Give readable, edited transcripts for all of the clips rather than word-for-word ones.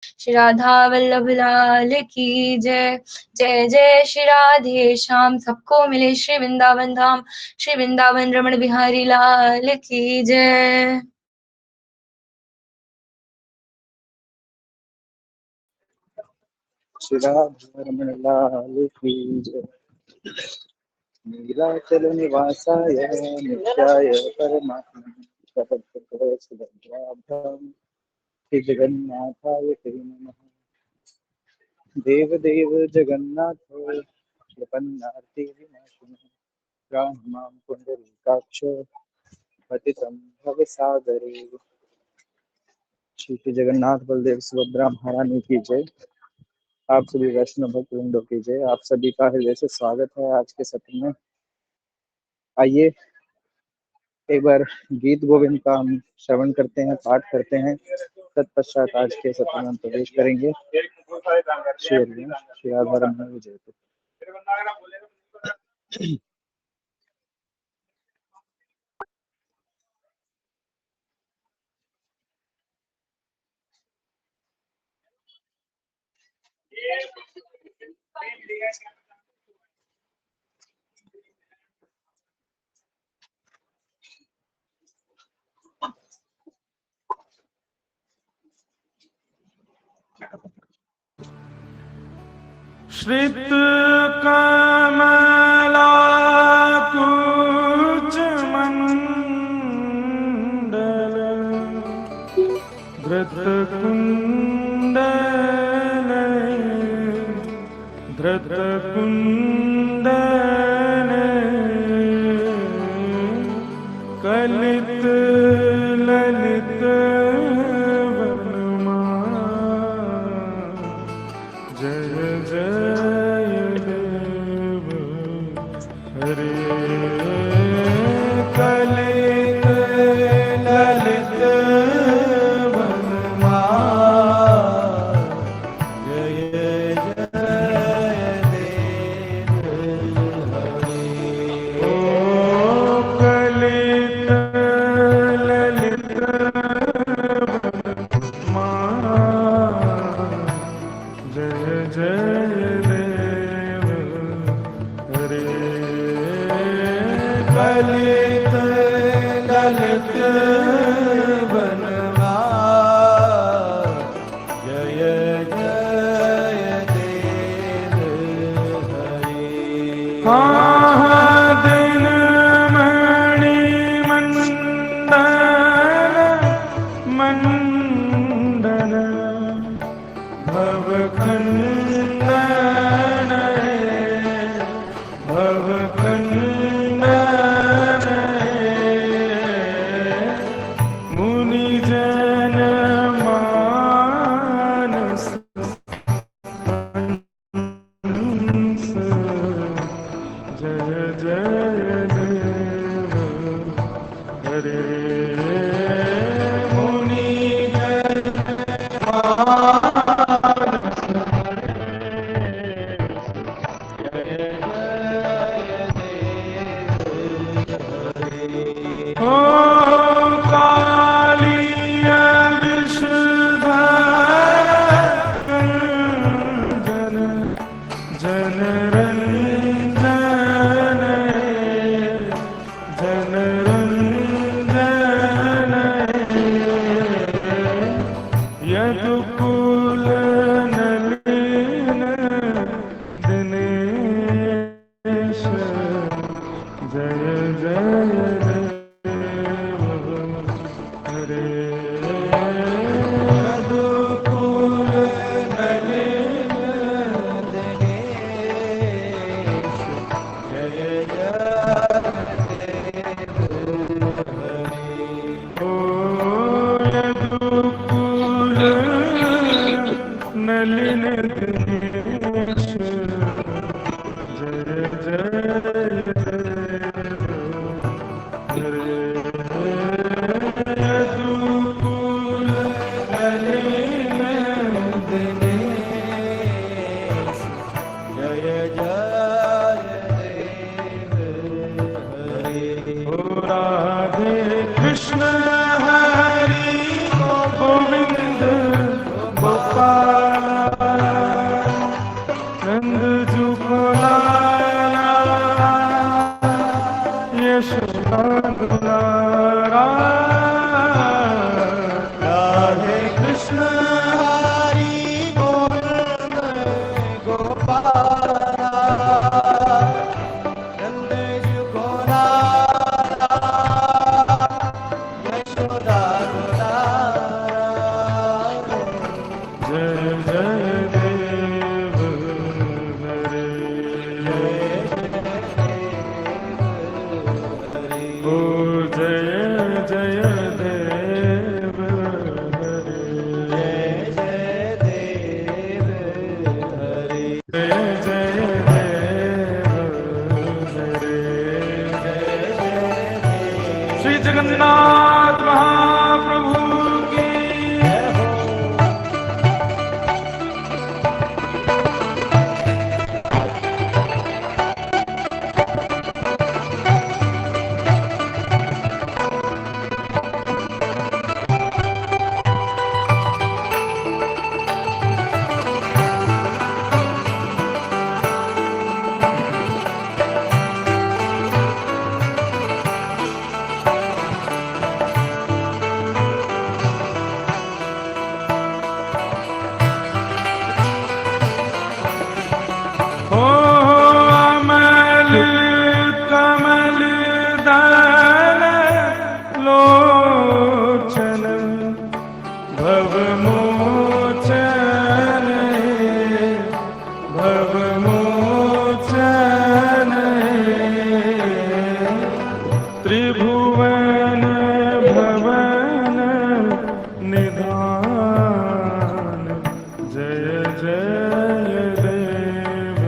श्री राधा वल्लभ लाल की जय। जय जय श्री राधे श्याम, सबको मिले श्री वृंदावन धाम। श्री वृंदावन रमण बिहारी लाल की जय। श्री राधा रमण लाल की जय। नीलाचल निवासाय नित्याय परमात्मने श्री जगन्नाथाय ते नमः। देवदेव जगन्नाथ प्रपन्नार्ति विनाशिनः रामां पुंडरीकाक्ष पतितं भवसागरे। श्री जगन्नाथ बलदेव सुभद्रा महारानी की जय। आप सभी वैष्णव भक्त वृंदों की जय। आप सभी का हृदय से स्वागत है आज के सत्र में। आइए एक बार गीत गोविंद का हम श्रवण करते हैं, पाठ करते हैं, तत्पश्चात आज के सत्र में हम प्रवेश करेंगे। श्री राधा रमण विजय। श्रित कमला कुच मंडल धृत कुंडल कलित ललित गोविंद गोपाल नंद जी को लाला, यशोदा दुलारा। राधे कृष्ण हरि गोविंद गोपाला, नंद जी को लाला, यशोदा दुलारा। जय जय देव हरे, ओ जय जय देव हरे, जय देव हरे, जय जय देव हरे। श्री जगन्नाथ महाप्रभु की हो अमल कमल दल लोचन, भव मोचन भव मोचन, त्रिभुवन भवन निधान। जय जय देव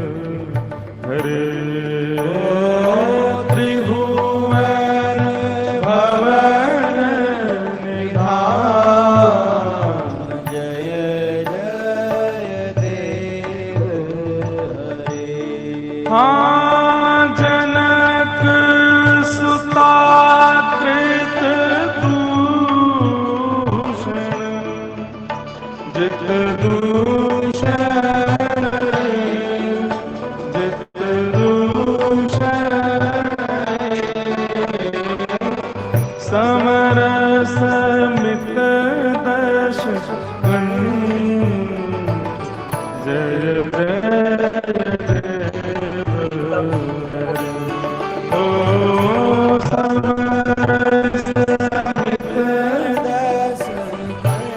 हरे, त्रिभुवन भवन निधान। जय जय देव हरे। हाँ जनक सुता कृत दूषण, जित दूषण जित दूषण, समरस मित दश गण। जय जय देव हरे, ओ समरस मित दश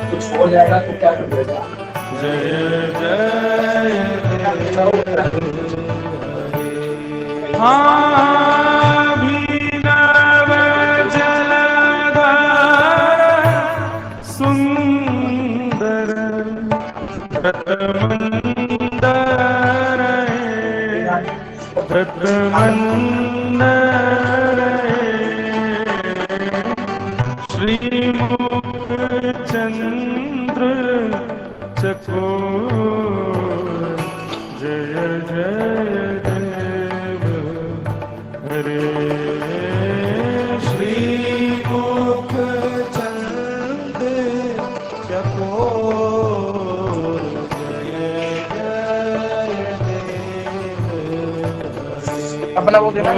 कुछ हो जाएगा तो क्या करेगा? जय जय देव। हाँ भीनव जलधर सुंदर, रतमंदर रतमंदर, श्रीमुख चंद्र चकोर। जय जय देव हरे, श्रीमुख चंद्र चकोर। जय जय देव हरे। अपना वो देना ओ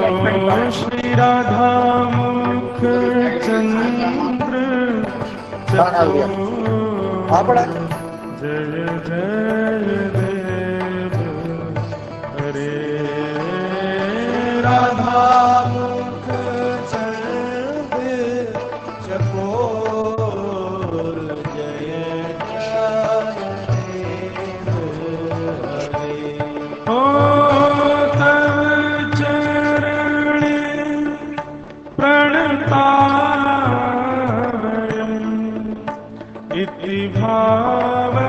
श्री राधा मुख चंद्र चकोर। जय जय देव हरे, राधा मुख चंद्र चकोर। जय जय देव हरे। ओ तव चरण प्रणतावयम्, इति भावये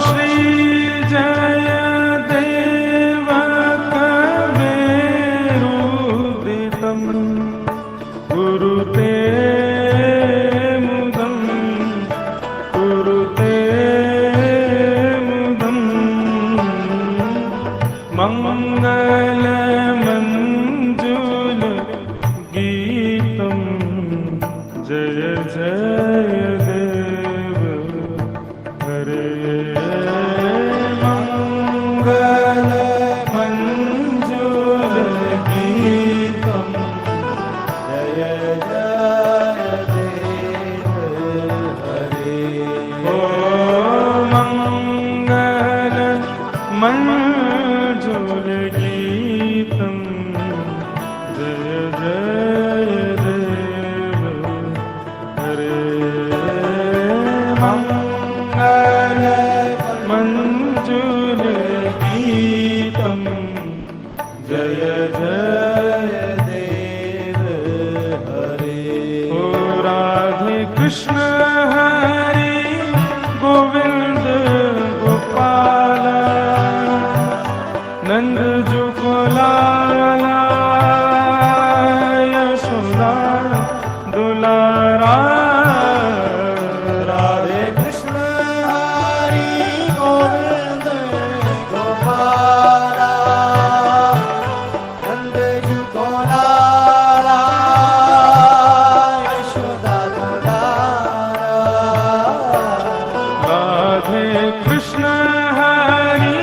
श्री जय देव कवेरुदितं कुरुते मुदं कुरुते मुदं मंगलमंजुल गीतं जय जय देव हरे मंगल मंजुल गीतं जय जय देव हरे ओ मंगल मंजुल गीतं जय जय देव हरे मंगल मंजुल गीतं जय जय देव हरे ओ राधे कृष्ण हरि गोविंद गोपाल नंद जो लाला यशोदा दुलारा राधे कृष्ण हरि गोविंद गोपाला नंद जी को लाला यशोदा दुलारा राधे कृष्ण हरि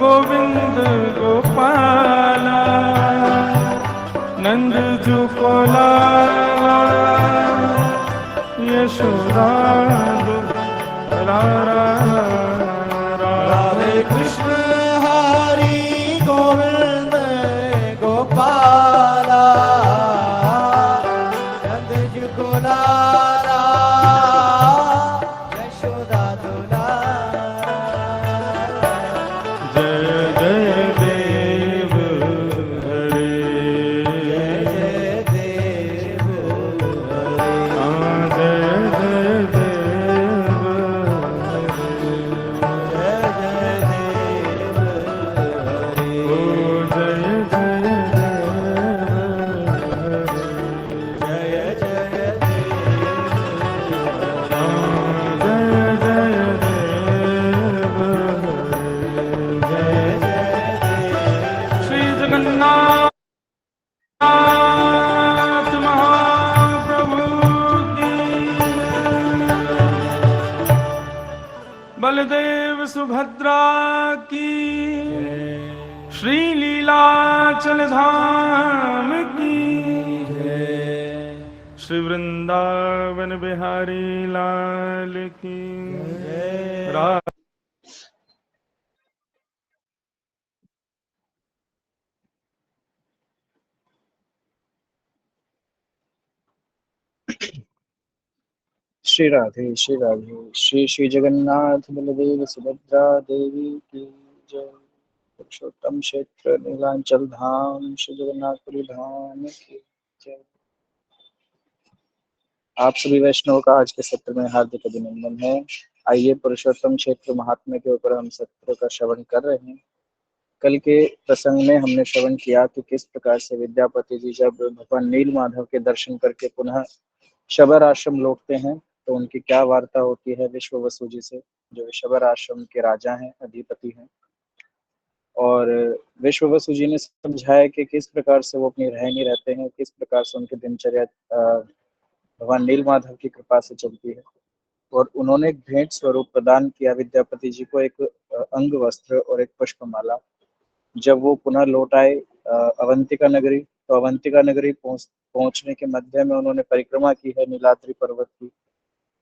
गोविंद गोपाला नंद जो लाला यशोदा दुलारा राधे कृष्ण हरि गोविंद गोपाला नंद जी को लाला यशोदा दुलारा जय जय देव हरे जय देव हरे जय जय देव जय जय देव हरे ओ जय जय जय जय देव श्री जगन्नाथ महाप्रभु की बलदेव सुभद्रा की श्री लीलाचल धाम की श्री वृंदावन बिहारी लाल की रा श्री राधे श्री राधे श्री श्री जगन्नाथ बलदेव सुभद्रा देवी की जय। पुरुषोत्तम क्षेत्र नीलांचल धाम श्री जगन्नाथपुरी धाम की जय। आप सभी वैष्णव का आज के सत्र में हार्दिक अभिनंदन है। आइए पुरुषोत्तम क्षेत्र महात्म्य के ऊपर हम सत्र का श्रवण कर रहे हैं। कल के प्रसंग में हमने श्रवण किया कि किस प्रकार से विद्यापति जी जब भगवान नील माधव के दर्शन करके पुनः शबर आश्रम लौटते हैं तो उनकी क्या वार्ता होती है विश्ववसु जी से, जो शबर आश्रम के राजा हैं, अधिपति हैं। और विश्ववसु जी ने समझाया कि किस प्रकार से वो अपनी रहनी रहते हैं, किस प्रकार से उनकी दिनचर्या भगवान नील माधव की कृपा से चलती है। और उन्होंने एक भेंट स्वरूप प्रदान किया विद्यापति जी को, एक अंग वस्त्र और एक पुष्पमाला। जब वो पुनः लौट आए अवंतिका नगरी, तो अवंतिका नगरी पहुंचने के मध्य में उन्होंने परिक्रमा की है नीलाद्रि पर्वत की,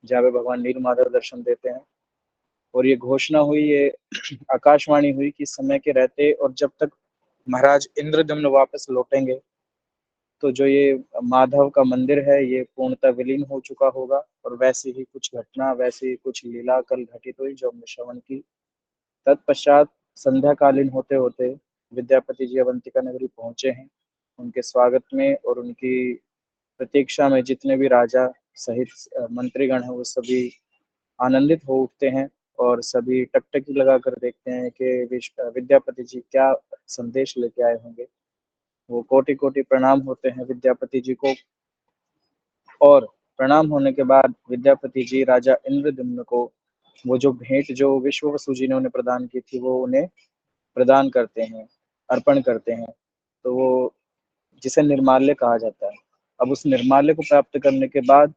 जहाँ पे भगवान नील माधव दर्शन देते हैं। और ये घोषणा हुई, ये आकाशवाणी हुई कि समय के रहते और जब तक महाराज इंद्रदम्न वापस लौटेंगे तो जो ये माधव का मंदिर है ये पूर्णतः विलीन हो चुका होगा। और वैसी ही कुछ घटना, वैसी ही कुछ लीला कल घटित हुई जो हमने श्रवण की। तत्पश्चात संध्याकालीन होते होते विद्यापति जी अवंतिका नगरी पहुंचे हैं। उनके स्वागत में और उनकी प्रतीक्षा में जितने भी राजा सहित मंत्रीगण हैं वो सभी आनंदित हो उठते हैं और सभी टकटकी लगा कर देखते हैं कि विद्यापति जी क्या संदेश लेके आए होंगे। वो कोटि कोटि प्रणाम होते हैं विद्यापति जी को, और प्रणाम होने के बाद विद्यापति जी राजा इंद्रद्युम्न को वो जो भेंट जो विश्ववसु जी ने उन्हें प्रदान की थी वो उन्हें प्रदान करते हैं, अर्पण करते हैं। तो वो जिसे निर्माल्य कहा जाता है। अब उस निर्माल्य को प्राप्त करने के बाद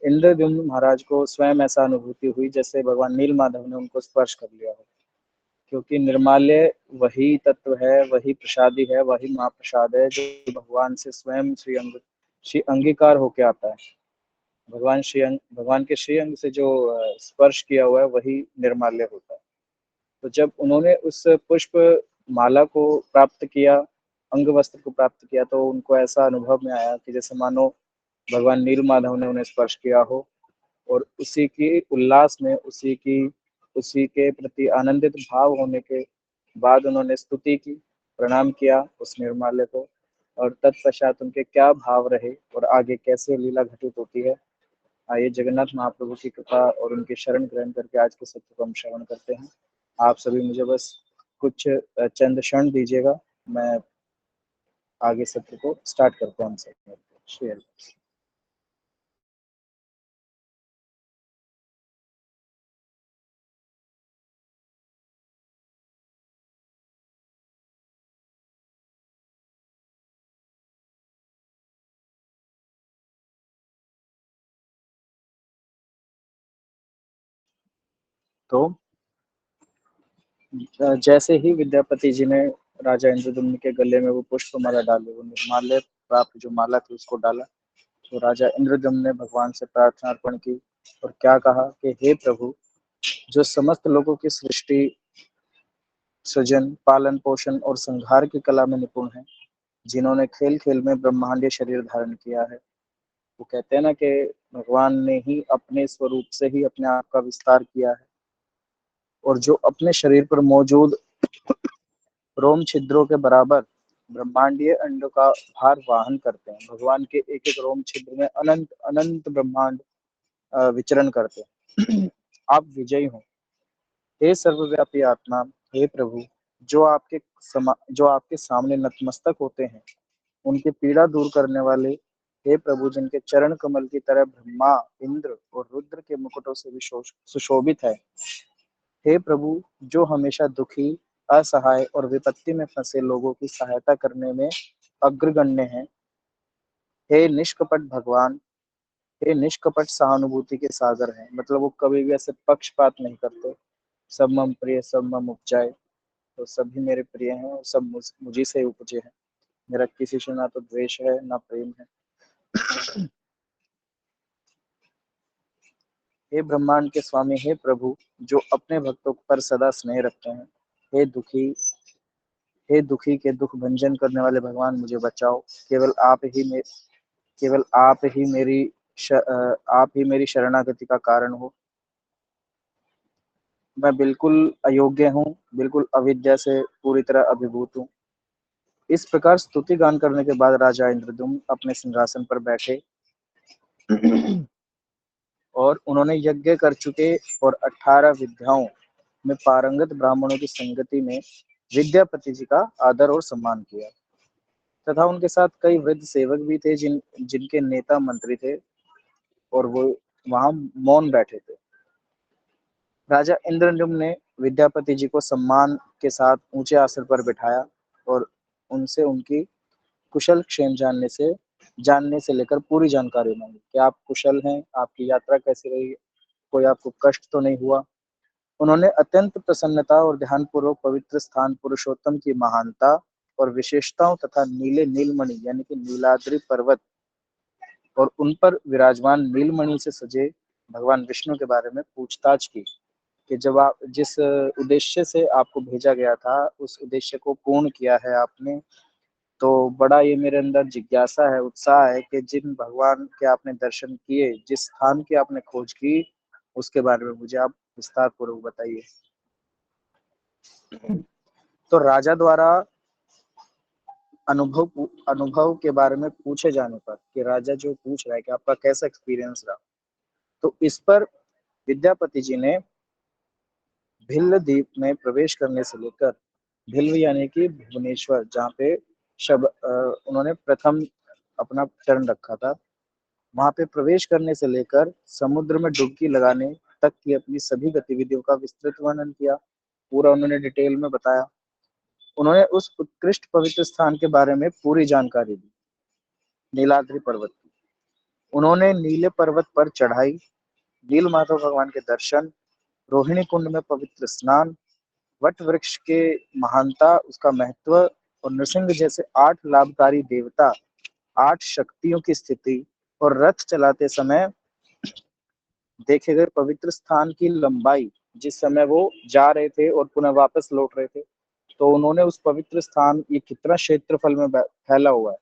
इंद्रद्युम्न महाराज को स्वयं ऐसा अनुभूति हुई जैसे भगवान नील माधव ने उनको स्पर्श कर लिया हो, क्योंकि निर्माल्य वही तत्व है, वही प्रसादी है, वही महाप्रसाद है जो भगवान से स्वयं श्री अंगीकार होके आता है। भगवान के श्री अंग से जो स्पर्श किया हुआ है वही निर्माल्य होता है। तो जब उन्होंने उस पुष्प माला को प्राप्त किया, अंग वस्त्र को प्राप्त किया, तो उनको ऐसा अनुभव में आया कि जैसे मानो भगवान नील माधव ने उन्हें स्पर्श किया हो, और उसी की उल्लास में उसी के प्रति आनंदित भाव होने के बाद उन्होंने स्तुति की, प्रणाम किया उस निर्माल्य को, और तत्पश्चात उनके क्या भाव रहे और आगे कैसे लीला घटित होती है, आइए जगन्नाथ महाप्रभु की कृपा और उनके शरण ग्रहण करके आज के सत्य को हम श्रवण करते हैं। आप सभी मुझे बस कुछ चंद क्षण दीजिएगा, मैं आगे सत्र को स्टार्ट करते हैं हम सब शेयर। तो जैसे ही विद्यापति जी ने राजा इंद्रद्युम्न के गले में वो पुष्पमाला डाली, वो निर्माल्य प्राप्त जो माला थी उसको डाला, तो राजा इंद्रद्युम्न ने भगवान से प्रार्थना अर्पण की और क्या कहा कि हे प्रभु, जो समस्त लोगों की सृष्टि, सृजन, पालन पोषण और संहार की कला में निपुण है, जिन्होंने खेल खेल में ब्रह्मांडीय शरीर धारण किया है, वो कहते हैं ना कि भगवान ने ही अपने स्वरूप से ही अपने आप का विस्तार किया है, और जो अपने शरीर पर मौजूद रोम छिद्रों के बराबर ब्रह्मांडीय अंडों का भार वाहन करते हैं। भगवान के एक एक रोम छिद्र में अनंत अनंत ब्रह्मांड विचरण करते हैं। आप विजयी हो हे सर्वव्यापी आत्मा, हे प्रभु, जो आपके सामने नतमस्तक होते हैं, उनकी पीड़ा दूर करने वाले, हे प्रभु, जिनके चरण कमल की तरह ब्रह्मा, इंद्र और रुद्र के मुकुटों से भी सुशोभित है, हे प्रभु, जो हमेशा दुखी, असहाय और विपत्ति में फंसे लोगों की सहायता करने में अग्रगण्य हैं, हे निष्कपट भगवान, हे निष्कपट सहानुभूति के सागर हैं। मतलब वो कभी भी ऐसे पक्षपात नहीं करते, सब मम प्रिय सब मम उपजाए, तो सभी मेरे प्रिय हैं और सब मुझी से उपजे हैं। मेरा किसी से ना तो द्वेष है ना प्रेम है। हे ब्रह्मांड के स्वामी, हे प्रभु, जो अपने भक्तों पर सदा स्नेह रखते हैं, हे दुखी के दुख भंजन करने वाले भगवान, मुझे बचाओ। केवल आप ही मेरी शरणागति का कारण हो। मैं बिल्कुल अयोग्य हूँ, बिल्कुल अविद्या से पूरी तरह अभिभूत हूँ। इस प्रकार स्तुति गान करने के बाद राजा इंद्रद्युम्न अपने सिंहासन पर बैठे और उन्होंने यज्ञ कर चुके और 18 विद्याओं में पारंगत ब्राह्मणों की संगति में विद्यापति जी का आदर और सम्मान किया, तथा उनके साथ कई वृद्ध सेवक भी थे जिनके नेता मंत्री थे, और वो वहां मौन बैठे थे। राजा इंद्रद्युम्न ने विद्यापति जी को सम्मान के साथ ऊंचे आसन पर बिठाया और उनसे उनकी कुशल क्षेम जानने से लेकर पूरी जानकारी मांगी कि आप कुशल हैं, आपकी यात्रा कैसी रही, कोई आपको कष्ट तो नहीं हुआ। उन्होंने अत्यंत प्रसन्नता और ध्यानपूर्वक पवित्र स्थान, पुरुषोत्तम की महानता और विशेषताओं तथा नीले नीलमणि यानी कि नीलाद्रि पर्वत और उन पर विराजमान नीलमणि से सजे भगवान विष्णु के बारे में पूछताछ की कि जब आप जिस उद्देश्य से आपको भेजा गया था उस उद्देश्य को पूर्ण किया है आपने। तो बड़ा ये मेरे अंदर जिज्ञासा है, उत्साह है कि जिन भगवान के आपने दर्शन किए, जिस स्थान की आपने खोज की, उसके बारे में मुझे आप विस्तार पूर्वक बताइए। तो राजा द्वारा अनुभव के बारे में पूछे जाने पर कि राजा जो पूछ रहा है कि आपका कैसा एक्सपीरियंस रहा, तो इस पर विद्यापति जी ने भिल्ल द्वीप में प्रवेश करने से लेकर, भिल्ल यानी कि भुवनेश्वर, जहाँ पे उन्होंने प्रथम अपना चरण रखा था, वहां पे प्रवेश करने से लेकर समुद्र में डुबकी लगाने तक की अपनी सभी गतिविधियों का विस्तृत वर्णन किया। पूरा उन्होंने डिटेल में बताया। उन्होंने उस उत्कृष्ट पवित्र स्थान के बारे में पूरी जानकारी दी, नीलाद्रि पर्वत की। उन्होंने नीले पर्वत पर चढ़ाई, नील माधव भगवान के दर्शन, रोहिणी कुंड में पवित्र स्नान, वट वृक्ष के महानता, उसका महत्व, और नृसिंह जैसे 8 लाभकारी देवता, 8 शक्तियों की स्थिति, और रथ चलाते समय देखे गए पवित्र स्थान की लंबाई, जिस समय वो जा रहे थे और पुनः वापस लौट रहे थे, तो उन्होंने उस पवित्र स्थान ये कितना क्षेत्रफल में फैला हुआ है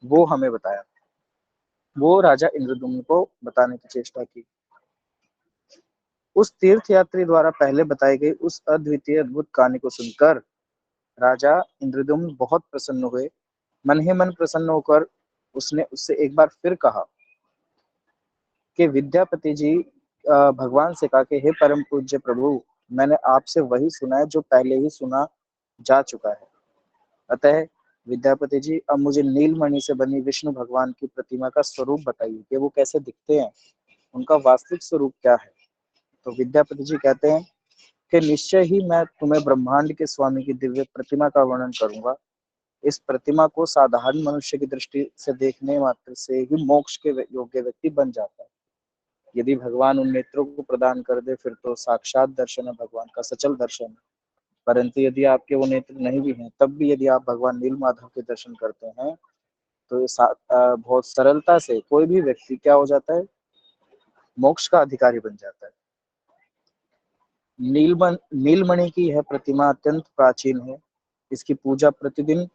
वो हमें बताया। वो राजा इंद्रद्युम्न को बताने की चेष्टा की। उस तीर्थयात्री द्वारा पहले बताई गई उस अद्वितीय अद्भुत कहानी को सुनकर राजा इंद्रद्युम्न बहुत प्रसन्न हुए। मन ही मन प्रसन्न होकर उसने उससे एक बार फिर कहा कि विद्यापति जी भगवान से कहा कि हे परम पूज्य प्रभु, मैंने आपसे वही सुना है जो पहले ही सुना जा चुका है। अतः विद्यापति जी, अब मुझे नीलमणि से बनी विष्णु भगवान की प्रतिमा का स्वरूप बताइए कि वो कैसे दिखते हैं, उनका वास्तविक स्वरूप क्या है। तो विद्यापति जी कहते हैं कि निश्चय ही मैं तुम्हें ब्रह्मांड के स्वामी की दिव्य प्रतिमा का वर्णन करूंगा। इस प्रतिमा को साधारण मनुष्य की दृष्टि से देखने मात्र से ही मोक्ष के योग्य व्यक्ति बन जाता है। यदि भगवान उन नेत्रों को प्रदान कर दे फिर तो साक्षात दर्शन है, भगवान का सचल दर्शन है। परंतु यदि आपके वो नेत्र नहीं भी हैं, तब भी यदि आप भगवान नील माधव के दर्शन करते हैं तो बहुत सरलता से कोई भी व्यक्ति क्या हो जाता है, मोक्ष का अधिकारी बन जाता है। नीलमणि की यह प्रतिमा अत्यंत प्राचीन है। इसकी पूजा प्रतिदिन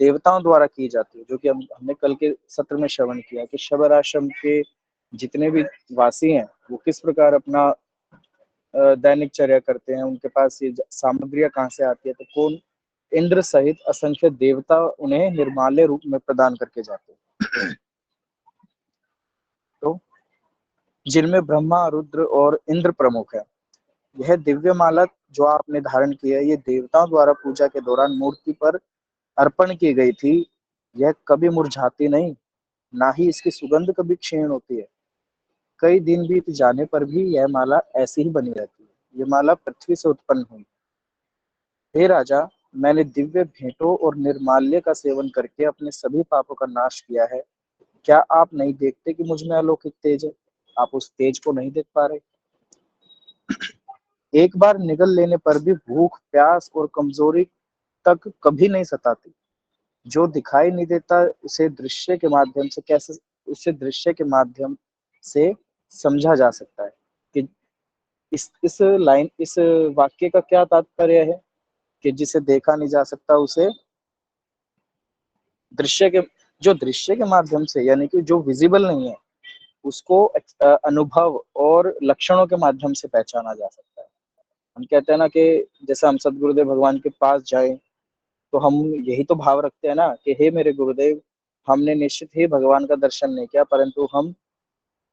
देवताओं द्वारा की जाती है, जो कि हमने कल के सत्र में श्रवण किया कि शबर आश्रम के जितने भी वासी हैं वो किस प्रकार अपना दैनिक चर्या करते हैं। उनके पास ये सामग्रियां कहाँ से आती है, तो कौन, इंद्र सहित असंख्य देवता उन्हें निर्माल्य रूप में प्रदान करके जाते हैं। तो जिनमें ब्रह्मा, रुद्र और इंद्र प्रमुख है। यह दिव्य माला जो आपने धारण की है, ये देवताओं द्वारा पूजा के दौरान मूर्ति पर अर्पण की गई थी। यह कभी मुरझाती नहीं, ना ही इसकी सुगंध कभी क्षीण होती है। कई दिन बीत जाने पर भी यह माला ऐसी ही बनी रहती है। ये माला पृथ्वी से उत्पन्न हुई। हे राजा, मैंने दिव्य भेंटों और निर्माल्य का सेवन करके अपने सभी पापों का नाश किया है। क्या आप नहीं देखते कि मुझ में अलौकिक तेज है? आप उस तेज को नहीं देख पा रहे? एक बार निगल लेने पर भी भूख, प्यास और कमजोरी तक कभी नहीं सताती। जो दिखाई नहीं देता उसे दृश्य के माध्यम से समझा जा सकता है। कि इस वाक्य का क्या तात्पर्य है कि जिसे देखा नहीं जा सकता उसे दृश्य के माध्यम से, यानी कि जो विजिबल नहीं है उसको अनुभव और लक्षणों के माध्यम से पहचाना जा सकता है। हम कहते हैं ना कि जैसे हम सदगुरुदेव भगवान के पास जाए तो हम यही तो भाव रखते हैं ना कि हे मेरे गुरुदेव, हमने निश्चित ही भगवान का दर्शन नहीं किया, परंतु हम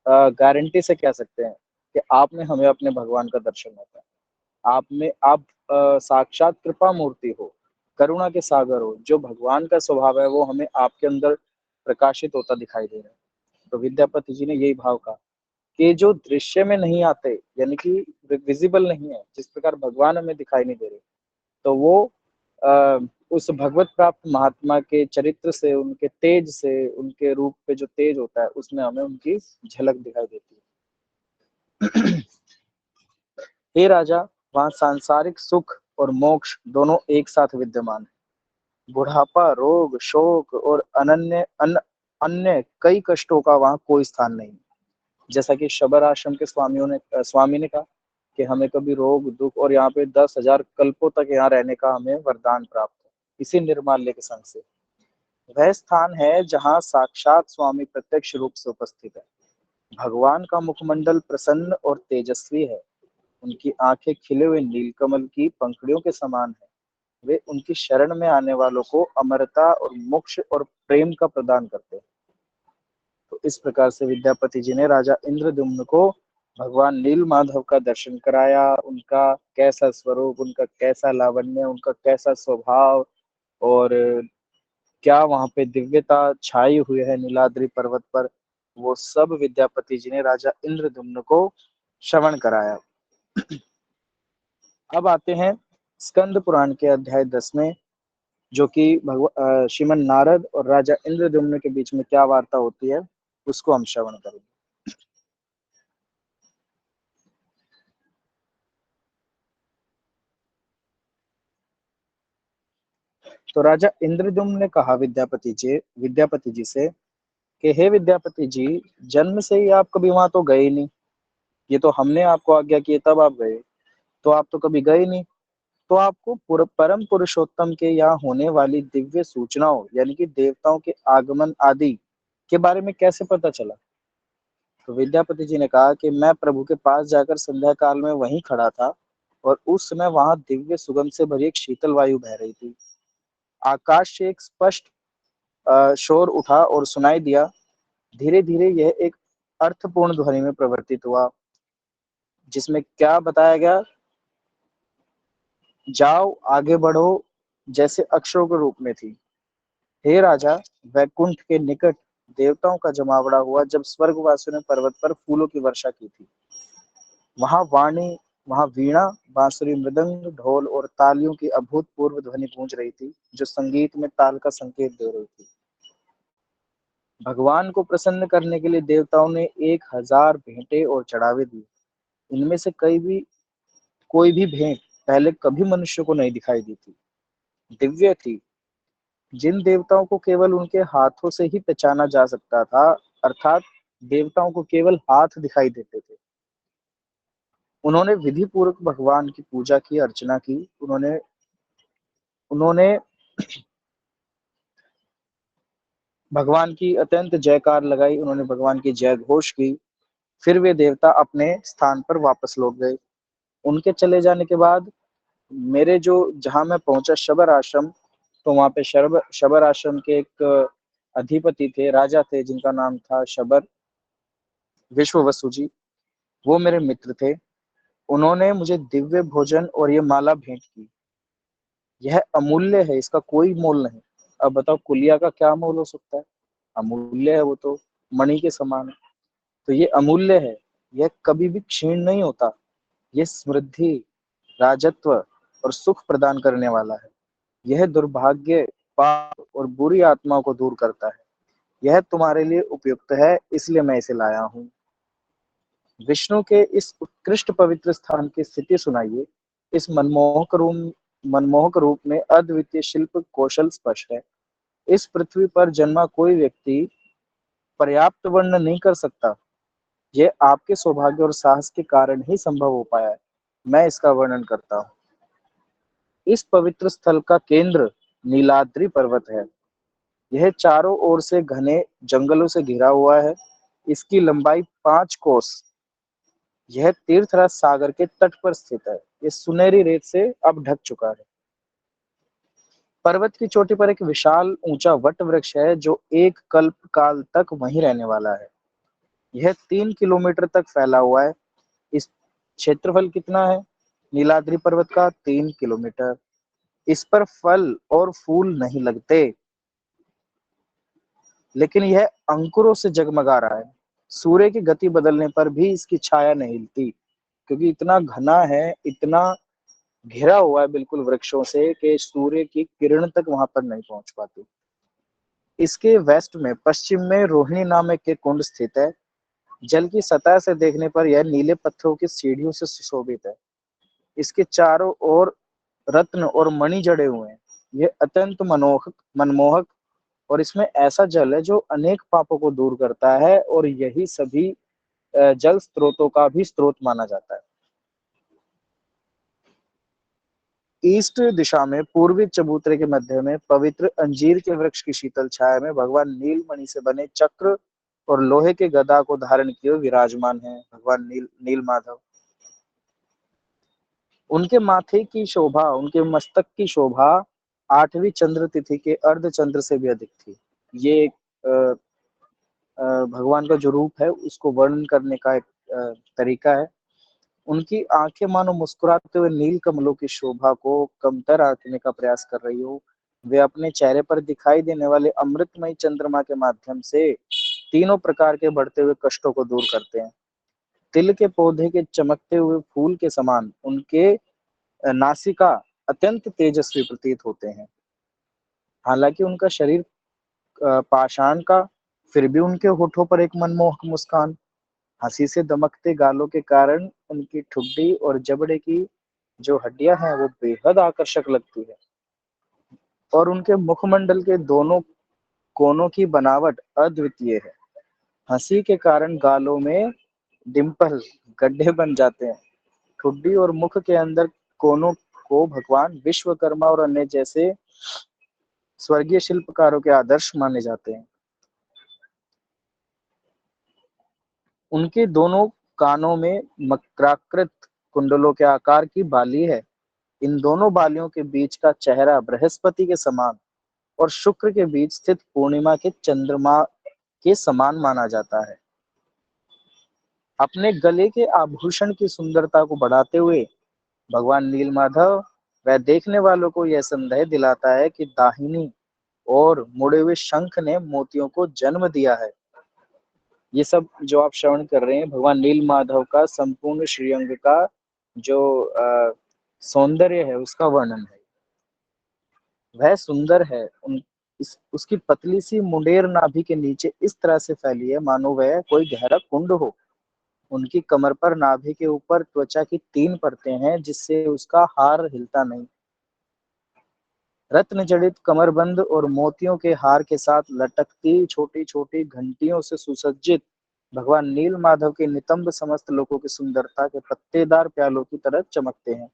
गारंटी से कह सकते हैं कि आपने हमें अपने भगवान का दर्शन होता है। आप साक्षात कृपा मूर्ति हो, करुणा के सागर हो। जो भगवान का स्वभाव है वो हमें आपके अंदर प्रकाशित होता दिखाई दे रहा है। तो विद्यापति जी ने यही भाव कहा कि जो दृश्य में नहीं आते, यानी कि विजिबल नहीं है, जिस प्रकार भगवान हमें दिखाई नहीं दे रहे, तो वो उस भगवत प्राप्त महात्मा के चरित्र से, उनके तेज से, उनके रूप पे जो तेज होता है उसमें हमें उनकी झलक दिखाई देती है। हे राजा, वहां सांसारिक सुख और मोक्ष दोनों एक साथ विद्यमान है। बुढ़ापा, रोग, शोक और अन्य कई कष्टों का वहां कोई स्थान नहीं। जैसा कि शबर आश्रम के स्वामी ने कहा कि हमें कभी रोग, दुख और यहाँ पे 10,000 कल्पों तक यहाँ रहने का हमें वरदान प्राप्त है इसी निर्माल्य के संग से। वह स्थान है जहाँ साक्षात स्वामी प्रत्यक्ष रूप से उपस्थित है। भगवान का मुखमंडल प्रसन्न और तेजस्वी है। उनकी आंखें खिले हुए नीलकमल की पंखुड़ियों के समान है। वे उनकी शरण में आने वालों को अमरता और मोक्ष और प्रेम का प्रदान करते हैं। तो इस प्रकार से विद्यापति जी ने राजा इंद्रद्युम्न को भगवान नील माधव का दर्शन कराया, उनका कैसा स्वरूप, उनका कैसा लावण्य, उनका कैसा स्वभाव और क्या वहां पे दिव्यता छाई हुई है नीलाद्रि पर्वत पर, वो सब विद्यापति जी ने राजा इंद्रद्युम्न को श्रवण कराया। अब आते हैं स्कंद पुराण के अध्याय 10 में, जो कि श्रीमन नारद और राजा इंद्रद्युम्न के बीच में क्या वार्ता होती है उसको हम श्रवण करेंगे। तो राजा इंद्रद्युम्न ने कहा विद्यापति जी से कि हे विद्यापति जी, जन्म से ही आप कभी वहां तो गए नहीं, ये तो हमने आपको आज्ञा की तब आप गए, तो आप तो कभी गए नहीं, तो आपको परम पुरुषोत्तम के यहाँ होने वाली दिव्य सूचनाओं यानी कि देवताओं के आगमन आदि के बारे में कैसे पता चला। तो विद्यापति जी ने कहा कि मैं प्रभु के पास जाकर संध्या काल में वहीं खड़ा था और उस समय वहां दिव्य सुगंध से भरी एक शीतल वायु बह रही थी। आकाश से एक स्पष्ट शोर उठा और सुनाई दिया। धीरे धीरे यह एक अर्थपूर्ण ध्वनि में परिवर्तित हुआ, जिसमें क्या बताया गया, जाओ आगे बढ़ो, जैसे अक्षरों के रूप में थी। हे राजा, वैकुंठ के निकट देवताओं का जमावड़ा हुआ जब स्वर्गवासियों ने पर्वत पर फूलों की वर्षा की थी। वहां वीणा, बांसुरी, मृदंग, ढोल और तालियों की अभूतपूर्व ध्वनि गूंज रही थी, जो संगीत में ताल का संकेत दे रही थी। भगवान को प्रसन्न करने के लिए देवताओं ने 1000 भेंटे और चढ़ावे दिए। इनमें से कोई भी भेंट पहले कभी मनुष्य को नहीं दिखाई दी थी, दिव्य थी। जिन देवताओं को केवल उनके हाथों से ही पहचाना जा सकता था, अर्थात देवताओं को केवल हाथ दिखाई देते थे, उन्होंने विधि पूर्वक भगवान की पूजा की, अर्चना की। उन्होंने भगवान की अत्यंत जयकार लगाई, उन्होंने भगवान की जय घोष की। फिर वे देवता अपने स्थान पर वापस लौट गए। उनके चले जाने के बाद मेरे जो जहां मैं पहुंचा शबर आश्रम, तो वहां पे शबर आश्रम के एक अधिपति थे, राजा थे, जिनका नाम था शबर विश्ववसु जी। वो मेरे मित्र थे। उन्होंने मुझे दिव्य भोजन और ये माला भेंट की। यह अमूल्य है, इसका कोई मोल नहीं। अब बताओ कुलिया का क्या मोल हो सकता है, अमूल्य है, वो तो मणि के समान है। तो ये अमूल्य है, यह कभी भी क्षीण नहीं होता। यह समृद्धि, राजत्व और सुख प्रदान करने वाला है। यह दुर्भाग्य, पाप और बुरी आत्माओं को दूर करता है। यह तुम्हारे लिए उपयुक्त है, इसलिए मैं इसे लाया हूँ। विष्णु के इस उत्कृष्ट पवित्र स्थान की स्थिति सुनाइए। इस मनमोहक रूप में अद्वितीय शिल्प कौशल स्पष्ट है। इस पृथ्वी पर जन्मा कोई व्यक्ति पर्याप्त वर्णन नहीं कर सकता। यह आपके सौभाग्य और साहस के कारण ही संभव हो पाया है। मैं इसका वर्णन करता हूँ। इस पवित्र स्थल का केंद्र नीलाद्रि पर्वत है। यह चारों ओर से घने जंगलों से घिरा हुआ है। इसकी लंबाई 5 कोस। यह तीर्थराज सागर के तट पर स्थित है। यह सुनहरी रेत से अब ढक चुका है। पर्वत की चोटी पर एक विशाल ऊंचा वट वृक्ष है, जो एक कल्प काल तक वहीं रहने वाला है। यह 3 किलोमीटर तक फैला हुआ है। इस क्षेत्रफल कितना है नीलाद्रि पर्वत का? 3 किलोमीटर। इस पर फल और फूल नहीं लगते, लेकिन यह अंकुरों से जगमगा रहा है। सूर्य की गति बदलने पर भी इसकी छाया नहीं हिलती, क्योंकि इतना घना है, इतना घिरा हुआ है बिल्कुल वृक्षों से कि सूर्य की किरण तक वहां पर नहीं पहुंच पाती। इसके वेस्ट में, पश्चिम में रोहिणी नामक के कुंड स्थित है। जल की सतह से देखने पर यह नीले पत्थरों की सीढ़ियों से सुशोभित है। इसके चारों ओर रत्न और मणि जड़े हुए हैं। यह अत्यंत मनमोहक और इसमें ऐसा जल है जो अनेक पापों को दूर करता है, और यही सभी जल स्रोतों का भी स्रोत माना जाता है। ईस्ट दिशा में पूर्वी चबूतरे के मध्य में पवित्र अंजीर के वृक्ष की शीतल छाया में भगवान नीलमणि से बने चक्र और लोहे के गदा को धारण किए विराजमान है भगवान नील माधव। उनके माथे की शोभा, उनके मस्तक की शोभा 8वीं चंद्र तिथि के अर्ध चंद्र से भी अधिक थी। ये भगवान का जो रूप है उसको वर्णन करने का एक तरीका है। उनकी आंखें मानो मुस्कुराते हुए नील कमलों की शोभा को कमतर आंकने का प्रयास कर रही हो। वे अपने चेहरे पर दिखाई देने वाले अमृतमय चंद्रमा के माध्यम से तीनों प्रकार के बढ़ते हुए कष्टों को दूर करते हैं। तिल के पौधे के चमकते हुए फूल के समान उनके नासिका अत्यंत तेजस्वी प्रतीत होते हैं। हालांकि उनका शरीर पाषाण का, फिर भी उनके होठों पर एक मनमोहक मुस्कान, हंसी से दमकते गालों के कारण उनकी ठुड्डी और जबड़े की जो हड्डियां हैं वो बेहद आकर्षक लगती है। और उनके मुखमंडल के दोनों कोनों की बनावट अद्वितीय है। हंसी के कारण गालों में डिंपल गड्ढे बन जाते हैं। ठुड्डी और मुख के अंदर कोनों को भगवान विश्वकर्मा और अन्य जैसे स्वर्गीय शिल्पकारों के आदर्श माने जाते हैं। उनके दोनों कानों में मकराकृत कुंडलों के आकार की बाली है। इन दोनों बालियों के बीच का चेहरा बृहस्पति के समान और शुक्र के बीच स्थित पूर्णिमा के चंद्रमा के समान माना जाता है। अपने गले के आभूषण की सुंदरता को बढ़ाते हुए भगवान नीलमाधव वह देखने वालों को यह संदेह दिलाता है कि दाहिनी और मुड़े हुए शंख ने मोतियों को जन्म दिया है। ये सब जो आप श्रवण कर रहे हैं भगवान नील माधव का संपूर्ण श्रीअंग का जो सौंदर्य है उसका वर्णन है। वह सुंदर है। उसकी पतली सी मुंडेर नाभि के नीचे इस तरह से फैली है मानो वह कोई गहरा कुंड हो। उनकी कमर पर नाभि के ऊपर त्वचा की 3 परतें हैं जिससे उसका हार हिलता नहीं। रत्न जड़ित कमरबंद और मोतियों के हार के साथ लटकती छोटी छोटी घंटियों से सुसज्जित भगवान नील माधव के नितंब समस्त लोगों की सुंदरता के पत्तेदार प्यालों की तरह चमकते हैं।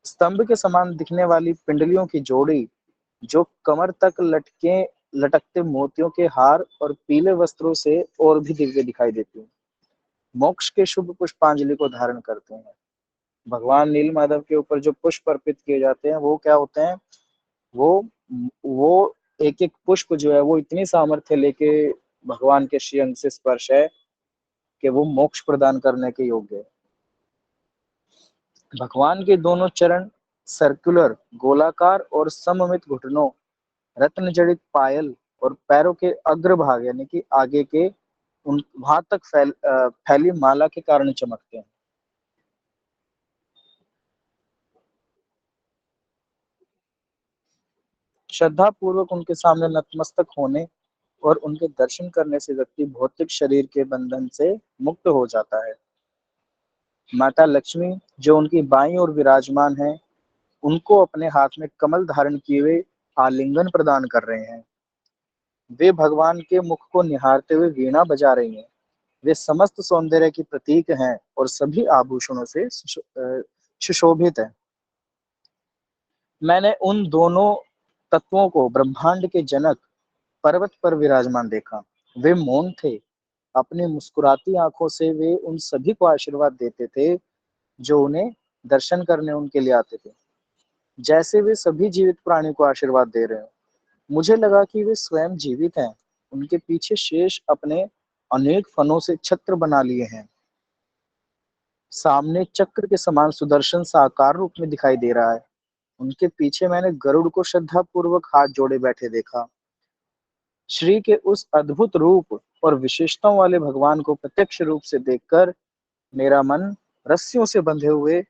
स्तंभ के समान दिखने वाली पिंडलियों की जोड़ी जो कमर तक लटकते मोतियों के हार और पीले वस्त्रों से और भी दिव्य दिखाई देती हैं, मोक्ष के शुभ पुष्पांजलि को धारण करते हैं। भगवान नील माधव के ऊपर जो पुष्प अर्पित किए जाते हैं वो क्या होते हैं, वो एक एक पुष्प जो है वो इतनी सामर्थ्य लेके भगवान के श्रीअंग से स्पर्श है कि वो मोक्ष प्रदान करने के योग्य है। भगवान के दोनों चरण सर्कुलर गोलाकार और सममित घुटनों, रत्न जड़ित पायल और पैरों के अग्रभाग यानी कि आगे के उन वहां तक फैली माला के कारण चमकते हैं। श्रद्धा पूर्वक उनके सामने नतमस्तक होने और उनके दर्शन करने से व्यक्ति भौतिक शरीर के बंधन से मुक्त हो जाता है। माता लक्ष्मी जो उनकी बाईं ओर विराजमान है, उनको अपने हाथ में कमल धारण किए हुए आलिंगन प्रदान कर रहे हैं। वे भगवान के मुख को निहारते हुए वीणा बजा रही हैं। वे समस्त सौंदर्य की प्रतीक हैं और सभी आभूषणों से सुशोभित हैं। मैंने उन दोनों तत्वों को ब्रह्मांड के जनक पर्वत पर विराजमान देखा। वे मौन थे। अपनी मुस्कुराती आंखों से वे उन सभी को आशीर्वाद देते थे जो उन्हें दर्शन करने उनके लिए आते थे, जैसे वे सभी जीवित प्राणी को आशीर्वाद दे रहे हो। मुझे लगा कि वे स्वयं जीवित हैं। उनके पीछे शेष अपने अनेक फनों से छत्र बना लिए हैं। सामने चक्र के समान सुदर्शन साकार रूप में दिखाई दे रहा है। उनके पीछे मैंने गरुड़ को श्रद्धा पूर्वक हाथ जोड़े बैठे देखा। श्री के उस अद्भुत रूप और विशेषताओं वाले भगवान को प्रत्यक्ष रूप से देखकर मेरा मन रस्सियों से बंधे हुए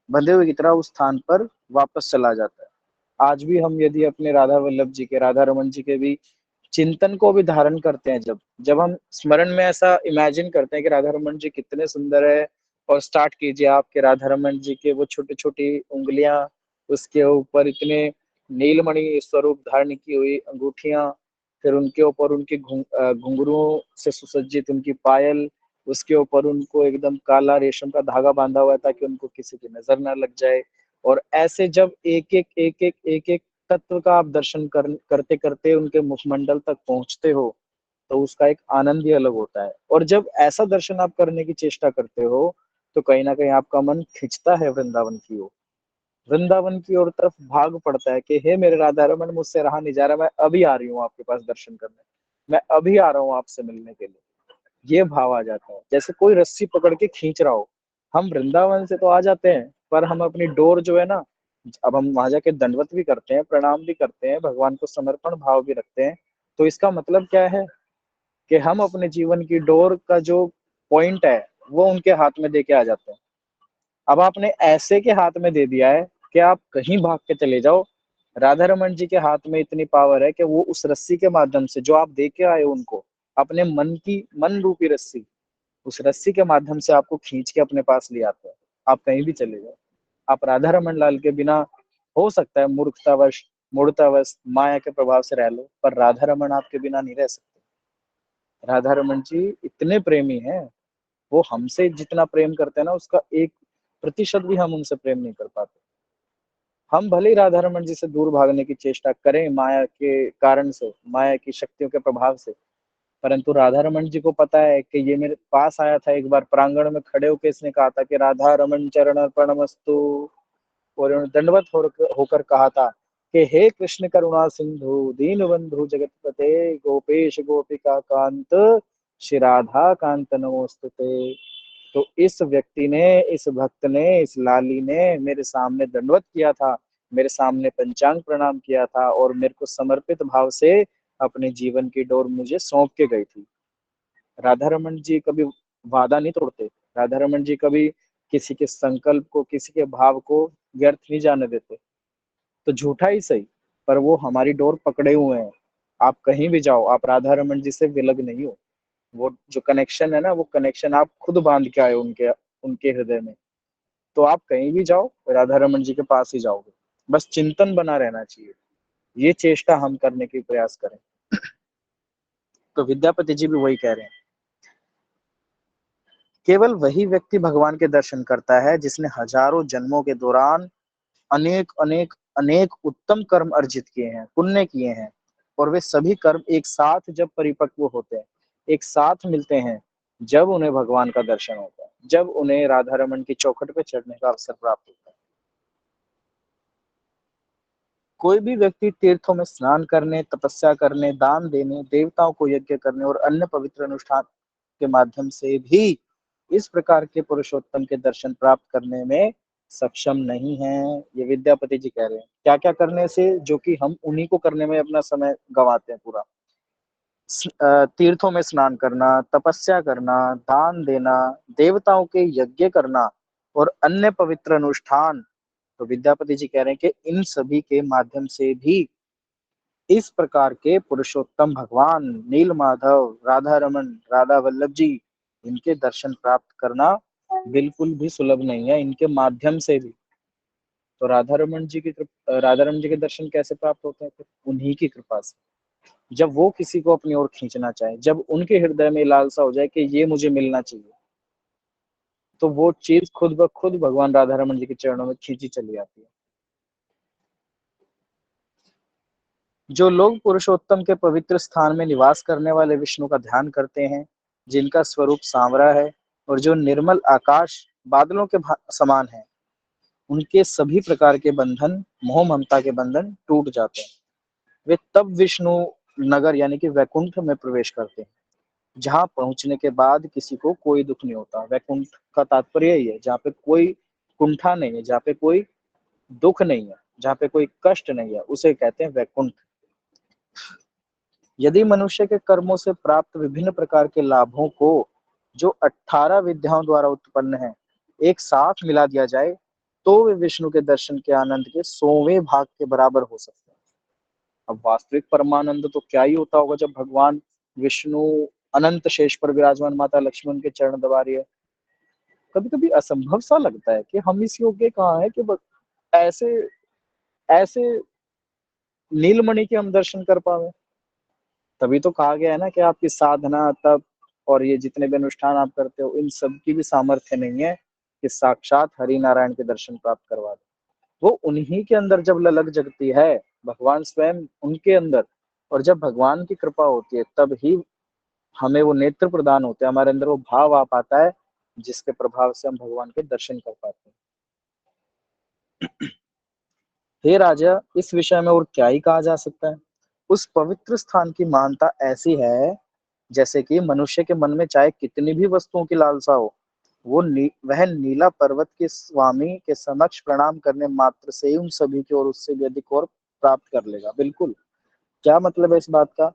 की तरह उस स्थान पर वापस चला जाता है। आज भी हम यदि अपने राधा वल्लभ जी के, राधा रमन जी के भी चिंतन को भी धारण करते हैं, जब जब हम स्मरण में ऐसा इमेजिन करते हैं कि राधा रमन जी कितने सुंदर है, और स्टार्ट कीजिए आपके राधा रमन जी के वो छोटी छोटी उंगलियां, उसके ऊपर इतने नीलमणि स्वरूप धारण की हुई अंगूठियां, फिर उनके ऊपर उनके घुंघरुओं से सुसज्जित उनकी पायल, उसके ऊपर उनको एकदम काला रेशम का धागा बांधा हुआ है ताकि उनको किसी की नजर ना लग जाए। और ऐसे जब एक एक तत्व का आप दर्शन करते करते उनके मुखमंडल तक पहुंचते हो तो उसका एक आनंद ही अलग होता है। और जब ऐसा दर्शन आप करने की चेष्टा करते हो तो कहीं ना कहीं आपका मन खिंचता है वृंदावन की ओर तरफ भाग पड़ता है कि हे मेरे राधा रमन, मुझसे रहा नहीं जा रहा, मैं अभी आ रही हूँ आपके पास दर्शन करने, मैं अभी आ रहा हूँ आपसे मिलने के लिए। ये भाव आ जाता है। जैसे कोई रस्सी पकड़ के खींच रहा हो, हम वृंदावन से तो आ जाते हैं, पर हम अपनी डोर जो है ना, अब हम वहां जाके दंडवत भी करते हैं, प्रणाम भी करते हैं, भगवान को समर्पण भाव भी रखते हैं। तो इसका मतलब क्या है कि हम अपने जीवन की डोर का जो पॉइंट है वो उनके हाथ में दे के आ जाते हैं। अब आपने ऐसे के हाथ में दे दिया है कि आप कहीं भाग के चले जाओ, राधा रमन जी के हाथ में इतनी पावर है कि वो उस रस्सी के माध्यम से जो आप दे के आए हो उनको, अपने मन रूपी रस्सी, उस रस्सी के माध्यम से आपको खींच के अपने पास ले आते हैं। आप कहीं भी चले जाओ, आप राधा रमन लाल के बिना हो सकता है मूर्खतावश मूर्तावश माया के प्रभाव से रह लो, पर राधा रमन आपके बिना नहीं रह सकते। राधा रमन जी इतने प्रेमी हैं, वो हमसे जितना प्रेम करते हैं ना, उसका 1% भी हम उनसे प्रेम नहीं कर पाते। हम भले ही राधा रमन जी से दूर भागने की चेष्टा करें माया के कारण से, माया की शक्तियों के प्रभाव से, परंतु राधा रमन जी को पता है कि ये मेरे पास आया था एक बार, प्रांगण में खड़े होकर इसने कहा था कि राधा रमन चरण अर्पणमस्तु, और उन्होंने दंडवत होकर कहा था कि हे कृष्ण करुणा सिंधु दीन बंधु जगतपते गोपेश गोपिका कांत श्री राधा कांत नमोस्तुते। तो इस व्यक्ति ने, इस भक्त ने, इस लाली ने मेरे सामने दंडवत किया था, मेरे सामने पंचांग प्रणाम किया था, और मेरे को समर्पित भाव से अपने जीवन की डोर मुझे सौंप के गई थी। राधा रमन जी कभी वादा नहीं तोड़ते। राधा रमन जी कभी किसी के संकल्प को, किसी के भाव को व्यर्थ नहीं जाने देते। तो झूठा ही सही, पर वो हमारी डोर पकड़े हुए हैं। आप कहीं भी जाओ, आप राधा रमन जी से विलग नहीं हो। वो जो कनेक्शन है ना, वो कनेक्शन आप खुद बांध के आए उनके उनके हृदय में। तो आप कहीं भी जाओ, राधा रमन जी के पास ही जाओगे। बस चिंतन बना रहना चाहिए, ये चेष्टा हम करने की प्रयास करें। तो विद्यापति जी भी वही कह रहे हैं, केवल वही व्यक्ति भगवान के दर्शन करता है जिसने हजारों जन्मों के दौरान अनेक अनेक अनेक उत्तम कर्म अर्जित किए हैं, पुण्य किए हैं, और वे सभी कर्म एक साथ जब परिपक्व होते हैं, एक साथ मिलते हैं, जब उन्हें भगवान का दर्शन होता है, जब उन्हें राधा रमन की चौखट पे चढ़ने का अवसर प्राप्त होता है। कोई भी व्यक्ति तीर्थों में स्नान करने, तपस्या करने, दान देने, देवताओं को यज्ञ करने और अन्य पवित्र अनुष्ठान के माध्यम से भी इस प्रकार के पुरुषोत्तम के दर्शन प्राप्त करने में सक्षम नहीं है। ये विद्यापति जी कह रहे हैं। क्या क्या करने से, जो कि हम उन्हीं को करने में अपना समय गंवाते हैं पूरा। तीर्थों में स्नान करना, तपस्या करना, दान देना, देवताओं के यज्ञ करना और अन्य पवित्र अनुष्ठान। तो विद्यापति जी कह रहे हैं कि इन सभी के माध्यम से भी इस प्रकार के पुरुषोत्तम भगवान नील माधव, राधा रमन, राधा वल्लभ जी, इनके दर्शन प्राप्त करना बिल्कुल भी सुलभ नहीं है, इनके माध्यम से भी। तो राधा रमन जी के दर्शन कैसे प्राप्त होते हैं? फिर उन्हीं की कृपा से। जब वो किसी को अपनी ओर खींचना चाहे, जब उनके हृदय में लालसा हो जाए कि ये मुझे मिलना चाहिए, तो वो चीज खुद ब खुद भगवान राधा रमन जी के चरणों में खींची चली आती है। जो लोग पुरुषोत्तम के पवित्र स्थान में निवास करने वाले विष्णु का ध्यान करते हैं, जिनका स्वरूप सांवरा है और जो निर्मल आकाश बादलों के समान है, उनके सभी प्रकार के बंधन, मोह ममता के बंधन टूट जाते हैं। वे तब विष्णु नगर यानी कि वैकुंठ में प्रवेश करते हैं, जहां पहुंचने के बाद किसी को कोई दुख नहीं होता। वैकुंठ का तात्पर्य यही है, जहाँ पे कोई कुंठा नहीं है, जहाँ पे कोई दुख नहीं है, जहाँ पे कोई कष्ट नहीं है, उसे कहते हैं वैकुंठ। यदि मनुष्य के कर्मों से प्राप्त विभिन्न प्रकार के लाभों को, जो 18 विद्याओं द्वारा उत्पन्न है, एक साथ मिला दिया जाए, तो वे विष्णु के दर्शन के आनंद के 100वें भाग के बराबर हो सकते हैं। अब वास्तविक परमानंद तो क्या ही होता होगा जब भगवान विष्णु अनंत शेष पर विराजमान, माता लक्ष्मी उनके चरण दबा रही है। कभी कभी असंभव सा लगता है कि हम इस योग्य कहाँ है कि ऐसे ऐसे नीलमणि के हम दर्शन कर पावे। तभी तो कहा गया है ना कि आपकी साधना, तप और ये जितने भी अनुष्ठान आप करते हो, इन सब की भी सामर्थ्य नहीं है कि साक्षात हरि नारायण के दर्शन प्राप्त करवा दे। वो उन्हीं के अंदर जब ललक जगती है, भगवान स्वयं उनके अंदर, और जब भगवान की कृपा होती है, तब ही हमें वो नेत्र प्रदान होते हैं, हमारे अंदर वो भाव आ पाता है, जिसके प्रभाव से हम भगवान के दर्शन कर पाते हैं। हे राजा, इस विषय में और क्या ही कहा जा सकता है। उस पवित्र स्थान की महानता ऐसी है जैसे कि मनुष्य के मन में चाहे कितनी भी वस्तुओं की लालसा हो, वह नीला पर्वत के स्वामी के समक्ष प्रणाम करने मात्र से ही उन सभी की और उससे भी अधिक और प्राप्त कर लेगा। बिल्कुल। क्या मतलब है इस बात का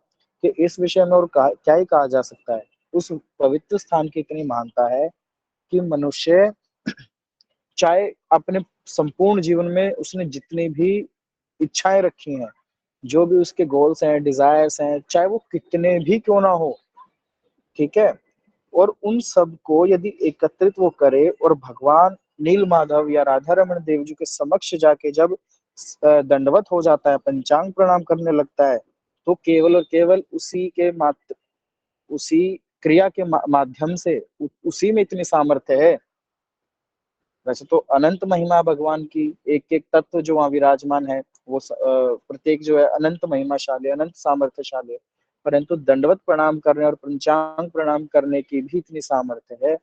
कि इस विषय में और क्या ही कहा जा सकता है। उस पवित्र स्थान की इतनी महानता है कि मनुष्य चाहे अपने संपूर्ण जीवन में उसने जितनी भी इच्छाएं रखी हैं, जो भी उसके गोल्स हैं, डिजायर्स हैं, चाहे वो कितने भी क्यों ना हो, ठीक है, और उन सब को यदि एकत्रित वो करे और भगवान नील माधव या राधा रमन देव जी के समक्ष जाके जब दंडवत हो जाता है, पंचांग प्रणाम करने लगता है, तो केवल और केवल उसी के मात्र उसी क्रिया के माध्यम से उसी में इतनी सामर्थ्य है। वैसे तो अनंत महिमा भगवान की, एक एक तत्व जो वहां विराजमान है वो प्रत्येक जो है अनंत महिमाशाली, अनंत सामर्थ्यशाली है, परंतु दंडवत प्रणाम करने और पंचांग प्रणाम करने की भी इतनी सामर्थ्य है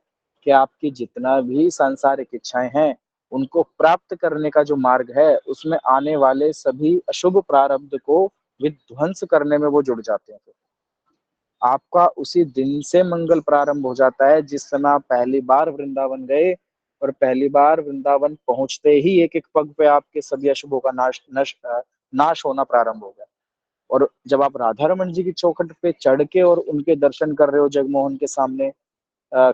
कि आपकी जितना भी सांसारिक इच्छाएं हैं उनको प्राप्त करने का जो मार्ग है उसमें आने वाले सभी अशुभ प्रारब्ध को विध्वंस करने में वो जुड़ जाते हैं। आपका उसी दिन से मंगल प्रारंभ हो जाता है जिस समय आप पहली बार वृंदावन गए और पहली बार वृंदावन पहुंचते ही एक एक पग पे आपके सभी अशुभों का नाश होना प्रारंभ हो गया। और जब आप राधा रमन जी की चौखट पे चढ़ के और उनके दर्शन कर रहे हो जगमोहन के सामने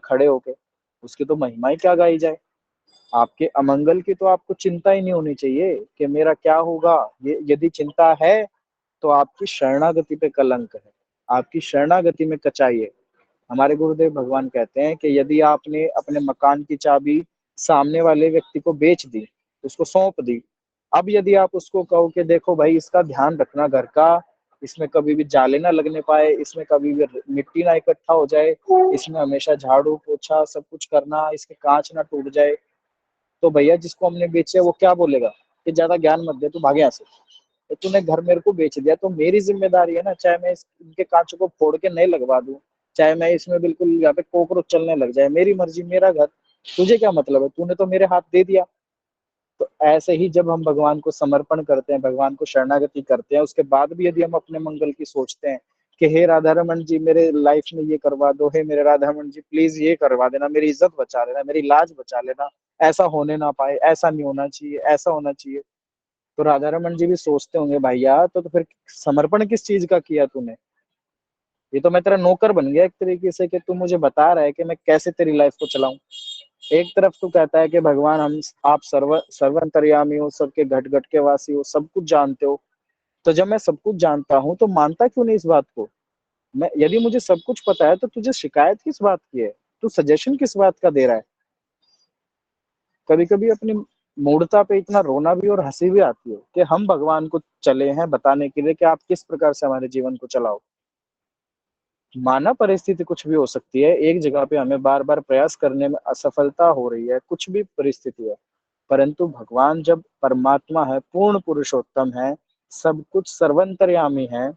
खड़े होके, उसकी तो महिमा ही क्या गाई जाए। आपके अमंगल की तो आपको चिंता ही नहीं होनी चाहिए कि मेरा क्या होगा। ये यदि चिंता है तो आपकी शरणागति पे कलंक है, आपकी शरणागति में कचाई है। हमारे गुरुदेव भगवान कहते हैं कि यदि आपने अपने मकान की चाबी सामने वाले व्यक्ति को बेच दी, उसको सौंप दी, अब यदि आप उसको कहो कि देखो भाई इसका ध्यान रखना घर का, इसमें कभी भी जाले ना लगने पाए, इसमें कभी भी मिट्टी ना इकट्ठा हो जाए, इसमें हमेशा झाड़ू पोछा सब कुछ करना, इसके कांच ना टूट जाए, तो भैया जिसको हमने बेचे वो क्या बोलेगा कि ज्यादा ज्ञान मत दे, तू भागे यहाँ से। तो तूने घर मेरे को बेच दिया तो मेरी जिम्मेदारी है ना, चाहे मैं इनके कांचों को फोड़ के नहीं लगवा दूं, चाहे मैं इसमें बिल्कुल यहाँ पे कोकरोच चलने लग जाए, मेरी मर्जी, मेरा घर, तुझे क्या मतलब है, तूने तो मेरे हाथ दे दिया। तो ऐसे ही जब हम भगवान को समर्पण करते हैं, भगवान को शरणागति करते हैं, उसके बाद भी यदि हम अपने मंगल की सोचते हैं कि हे राधा रमन जी मेरे लाइफ में ये करवा दो, हे मेरे राधा रमन जी प्लीज ये करवा देना, मेरी इज्जत बचा लेना, मेरी लाज बचा लेना, ऐसा होने ना पाए, ऐसा नहीं होना चाहिए, ऐसा होना चाहिए, तो राधा रमन जी भी सोचते होंगे भैया तो फिर समर्पण किस चीज का किया तूने। ये तो मैं तेरा नौकर बन गया एक तरीके से कि तू मुझे बता रहा है कि मैं कैसे तेरी लाइफ को चलाऊं। एक तरफ तू कहता है कि भगवान हम आप सर्वंतर्यामी हो, सबके घट घट के वासी हो, सब कुछ जानते हो, तो जब मैं सब कुछ जानता हूँ तो मानता क्यों नहीं इस बात को। मैं यदि मुझे सब कुछ पता है तो तुझे शिकायत किस बात की है, तू सजेशन किस बात का दे रहा है। कभी कभी अपनी मूर्खता पे इतना रोना भी और हंसी भी आती है कि हम भगवान को चले हैं बताने के लिए कि आप किस प्रकार से हमारे जीवन को चलाओ। माना परिस्थिति कुछ भी हो सकती है, एक जगह पे हमें बार बार प्रयास करने में असफलता हो रही है, कुछ भी परिस्थिति है, परंतु भगवान जब परमात्मा है, पूर्ण पुरुषोत्तम है, सब कुछ सर्वंतर्यामी है,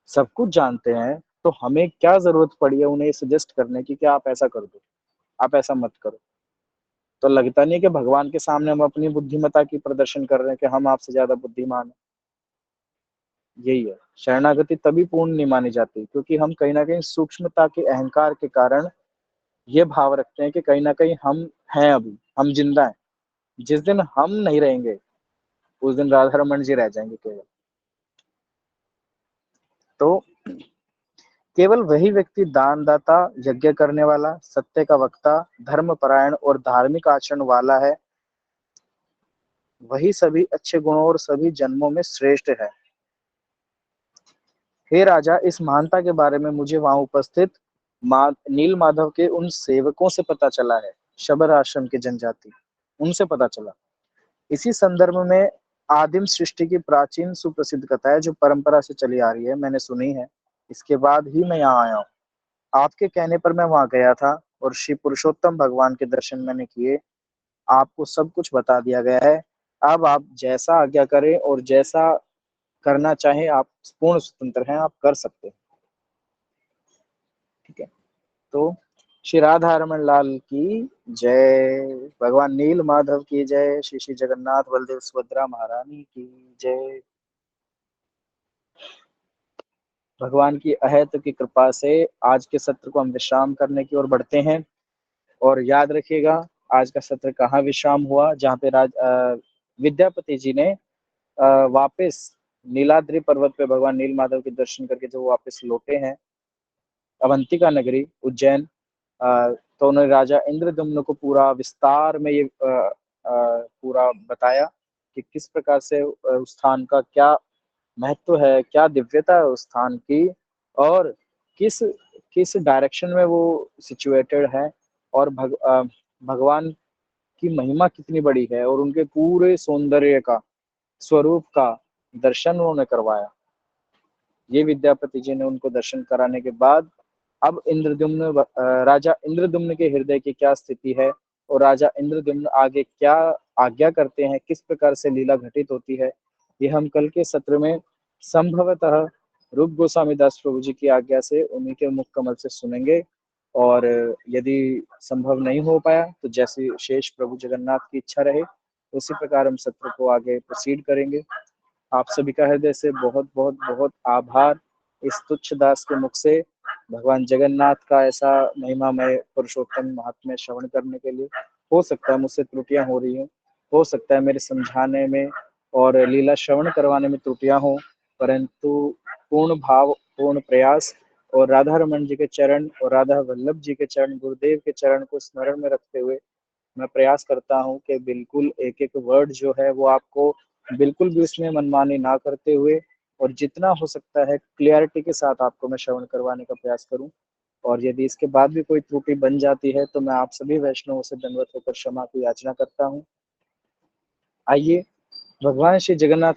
सब कुछ जानते हैं, तो हमें क्या जरूरत पड़ी है उन्हें सजेस्ट करने की कि आप ऐसा कर दो, आप ऐसा मत करो। तो लगता नहीं कि भगवान के सामने हम अपनी बुद्धिमत्ता की प्रदर्शन कर रहे हैं कि हम आपसे ज्यादा बुद्धिमान हैं। यही है, शरणागति तभी पूर्ण नहीं मानी जाती क्योंकि हम कहीं ना कहीं सूक्ष्मता के अहंकार के कारण ये भाव रखते हैं कि कहीं ना कहीं हम हैं, अभी हम जिंदा हैं। जिस दिन हम नहीं रहेंगे उस दिन राधा रमन जी रह जाएंगे केवल। तो केवल वही व्यक्ति दानदाता, यज्ञ करने वाला, सत्य का वक्ता, धर्म परायण और धार्मिक आचरण वाला है, वही सभी अच्छे गुणों और सभी जन्मों में श्रेष्ठ है। हे राजा, इस महानता के बारे में मुझे वहां उपस्थित नील माधव के उन सेवकों से पता चला है, शबर आश्रम के जनजाति, उनसे पता चला। इसी संदर्भ में आदिम सृष्टि की प्राचीन सुप्रसिद्ध कथा है जो परंपरा से चली आ रही है, मैंने सुनी है, इसके बाद ही मैं यहाँ आया हूँ। आपके कहने पर मैं वहां गया था और श्री पुरुषोत्तम भगवान के दर्शन मैंने किए। आपको सब कुछ बता दिया गया है, अब आप जैसा आज्ञा करें और जैसा करना चाहें आप पूर्ण स्वतंत्र हैं, आप कर सकते हैं। ठीक है, तो श्री राधा रमन लाल की जय, भगवान नील माधव की जय, श्री श्री जगन्नाथ बलदेव सुभद्रा महारानी की जय। भगवान की अहेत की कृपा से आज के सत्र को हम विश्राम करने की ओर बढ़ते हैं। और याद रखिएगा आज का सत्र कहाँ विश्राम हुआ, जहाँ पे विद्यापति जी ने वापस नीलाद्रि पर्वत पे भगवान नीलमाधव के दर्शन करके जो वापस लौटे हैं अवंतिका नगरी उज्जैन, तो उन्होंने राजा इंद्रदम्न को पूरा विस्तार में ये पूरा बताया कि किस प्रकार से उस स्थान का क्या महत्व है, क्या दिव्यता है उस स्थान की, और किस किस डायरेक्शन में वो सिचुएटेड है, और भगवान की महिमा कितनी बड़ी है, और उनके पूरे सौंदर्य का स्वरूप का दर्शन उन्होंने करवाया। ये विद्यापति जी ने उनको दर्शन कराने के बाद अब राजा इंद्रद्युम्न के हृदय की क्या स्थिति है, और राजा इंद्रद्युम्न आगे क्या आज्ञा करते हैं, किस प्रकार से लीला घटित होती है, ये हम कल के सत्र में संभवतः रूप गोस्वामी दास प्रभु जी की आज्ञा से उन्हीं के मुख कमल से सुनेंगे। और यदि संभव नहीं हो पाया तो जैसे शेष प्रभु जगन्नाथ की इच्छा रहे उसी प्रकार हम सत्र को आगे प्रोसीड करेंगे। आप सभी का हृदय से बहुत बहुत बहुत आभार इस तुच्छ दास के मुख से भगवान जगन्नाथ का ऐसा महिमामय पुरुषोत्तम महात्म्य श्रवण करने के लिए। हो सकता है मुझसे त्रुटियां हो रही हो सकता है मेरे समझाने में और लीला श्रवण करवाने में त्रुटियां हो, परंतु पूर्ण भाव पूर्ण प्रयास और राधा रमन जी के चरण और राधा वल्लभ जी के चरण गुरुदेव के चरण को स्मरण में रखते हुए मैं प्रयास करता हूँ कि बिल्कुल एक एक वर्ड जो है वो आपको बिल्कुल भी उसमें मनमानी ना करते हुए और जितना हो सकता है क्लियरिटी के साथ आपको मैं श्रवण करवाने का प्रयास करूं। और यदि इसके बाद भी कोई त्रुटि बन जाती है तो मैं आप सभी वैष्णवों से दंडवत होकर क्षमा की याचना करता हूँ। आइए भगवान श्री जगन्नाथ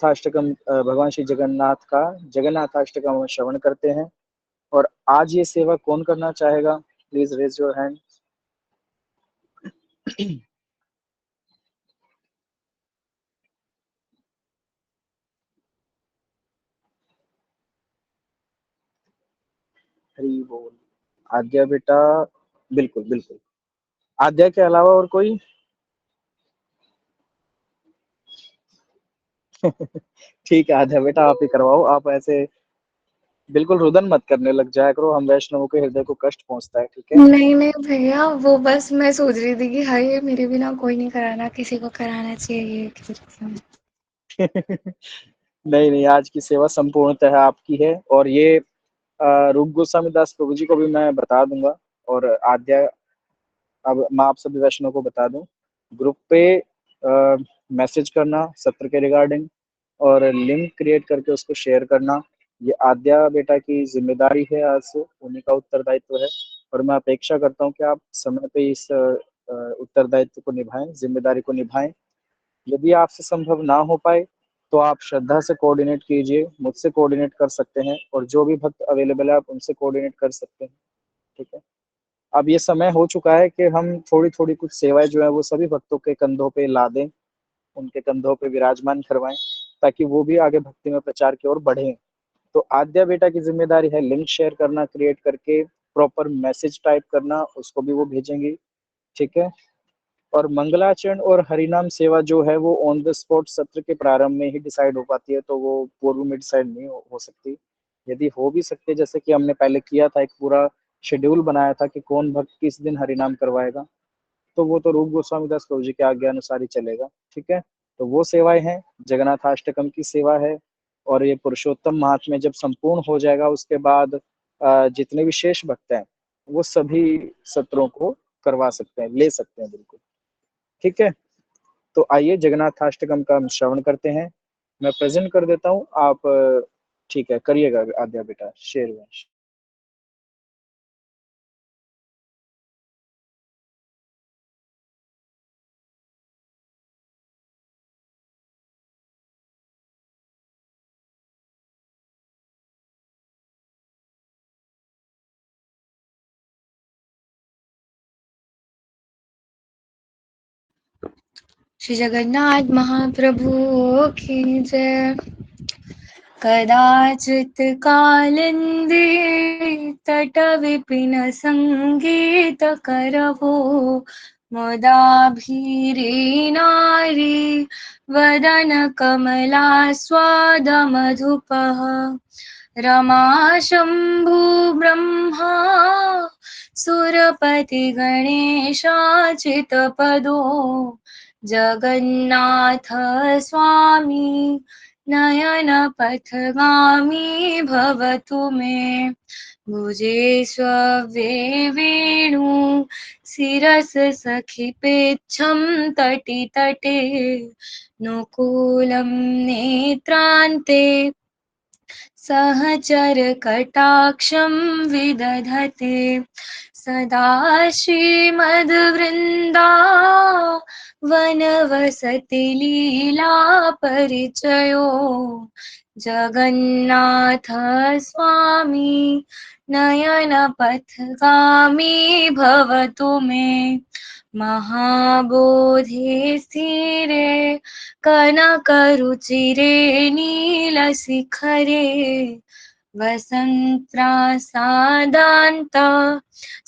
का जगन्नाथाष्टकम हम श्रवण करते हैं। और आज ये सेवा कौन करना चाहेगा? Please raise your hand. Hari बोल। आद्या बेटा, बिल्कुल बिल्कुल। आद्या के अलावा और कोई? ठीक है आद्या बेटा, आप ही करवाओ। आप ऐसे बिल्कुल रुदन मत करने लग जाया करो, हम वैष्णवों के हृदय को कष्ट पहुंचता है। ठीक है? नहीं नहीं भैया, वो बस मैं सोच रही थी कि हाय मेरे बिना कोई नहीं कराना, किसी को कराना चाहिए किसी को। नहीं नहीं, आज की सेवा संपूर्णतः आपकी है। और ये रूप गोस्वामी दास प्रभु जी को भी मैं बता दूंगा। और आद्या, अब मैं आप सभी वैष्णव को बता दूं, ग्रुप पे मैसेज करना सत्र के रिगार्डिंग और लिंक क्रिएट करके उसको शेयर करना, ये आद्या बेटा की जिम्मेदारी है। आज से उन्हीं का उत्तरदायित्व है। और मैं अपेक्षा करता हूँ कि आप समय पे इस उत्तरदायित्व को निभाएं, जिम्मेदारी को निभाएं। यदि आपसे संभव ना हो पाए तो आप श्रद्धा से कोऑर्डिनेट कीजिए, मुझसे कोऑर्डिनेट कर सकते हैं, और जो भी भक्त अवेलेबल है आप उनसे कोऑर्डिनेट कर सकते हैं। ठीक है? अब ये समय हो चुका है कि हम थोड़ी थोड़ी कुछ सेवाएं जो है वो सभी भक्तों के कंधों पे ला दें, उनके कंधों पे विराजमान करवाएं, ताकि वो भी आगे भक्ति में प्रचार की ओर बढ़े। तो आद्या बेटा की जिम्मेदारी है लिंक शेयर करना, क्रिएट करके प्रॉपर मैसेज टाइप करना, उसको भी वो भेजेंगी। ठीक है? और मंगलाचरण और हरिनाम सेवा जो है वो ऑन द स्पॉट सत्र के प्रारंभ में ही डिसाइड हो पाती है, तो वो पूर्व में डिसाइड नहीं हो सकती। यदि हो भी सकते, जैसे कि हमने पहले किया था, एक पूरा शेड्यूल बनाया था कि कौन भक्त किस दिन हरिनाम करवाएगा, तो वो तो रूप गोस्वामी दास प्रभु जी के आज्ञा अनुसार ही चलेगा। ठीक है? तो वो सेवाएं हैं, जगन्नाथाष्टकम की सेवा है। और ये पुरुषोत्तम महात्म्य जब संपूर्ण हो जाएगा उसके बाद जितने भी शेष भक्त हैं वो सभी सत्रों को करवा सकते हैं, ले सकते हैं। बिल्कुल ठीक है। तो आइए जगन्नाथाष्टकम का हम श्रवण करते हैं। मैं प्रेजेंट कर देता हूँ, आप ठीक है करिएगा आद्या बेटा, शेयर वंश। श्री जगन्नाथ महाप्रभु की जय। कदाचित् कालिन्दी तट विपिन संगीत करवो मुदा भीरे नारी वदन कमला स्वाद मधुपः रमा शम्भु ब्रह्मा सुरपति गणेशाच्युतपदो जगन्नाथ स्वामी नयन पथगामी भवतु मे भुजे स्वव्ये वेणु शिरस सखिपेच्छं तटि तटे नुकूलं नेत्रान्ते सहचर कटाक्षं विदधते सदा श्रीमद्वृन्दा वनवसति लीला परिचयो जगन्नाथ स्वामी नयन पथगामी भवतु मे महाबोधि स्थिरे कनकरुचिरे नीलशिखरे वसन्त्रासादान्त